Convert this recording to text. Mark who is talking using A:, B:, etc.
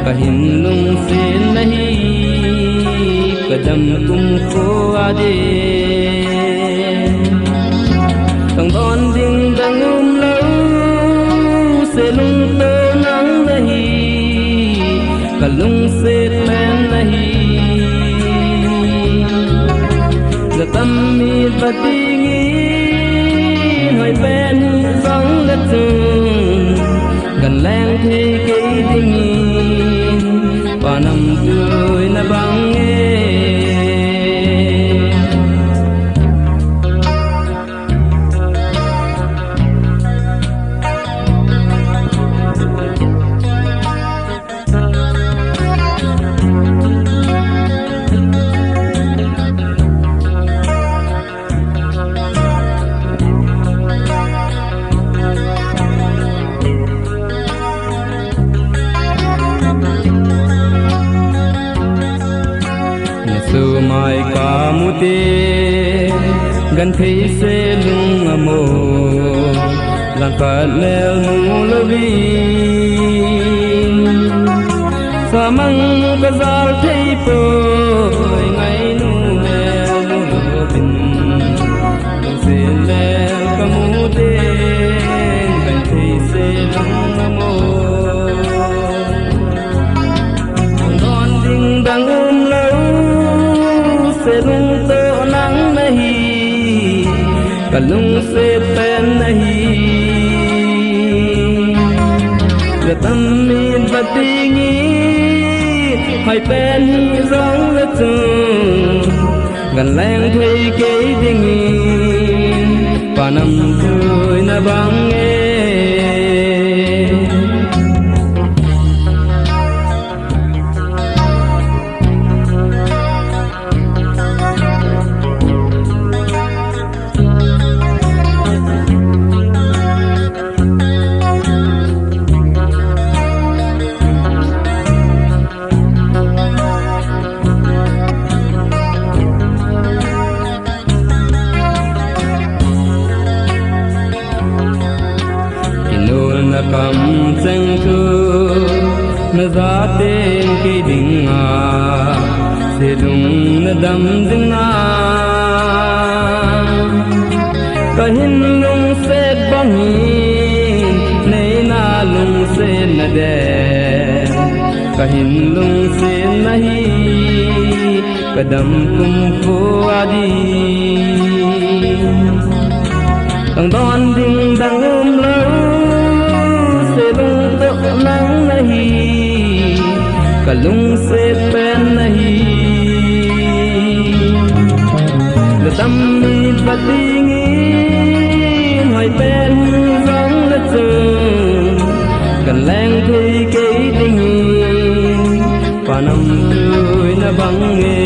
A: kahin lung sin nahi kadam kum ko ade tang don ding dang lo se lung to nang nahi kalung se pen nahi tam mi patingi hoi pen song la chung gần leng thi cái dingi pa nam tươi na bang nghe su mai ca mu te gần thấy se lung amo lang ka lel mu lovi sa mang ka zal thei po ngai nu mel nu lo bin se lel ka mu te gần thấy se lung amo don ding dang lung to nang nahi kalung se pen nahi gatam mi batingi hai pen rong la chung gan leng thei ke dingi panam thui na bang e na kam chang thu na za ten ke ding a se lung na dam ding a kahin lung se bang nei na lung se na de kahin lung se nahi kadam kum ko adi tang don ding dang lo nang nahi kalung se pen nahi gatam mi patingi hoi pen rong la chung gần leng thi cái dingi panam tươi na bang nghe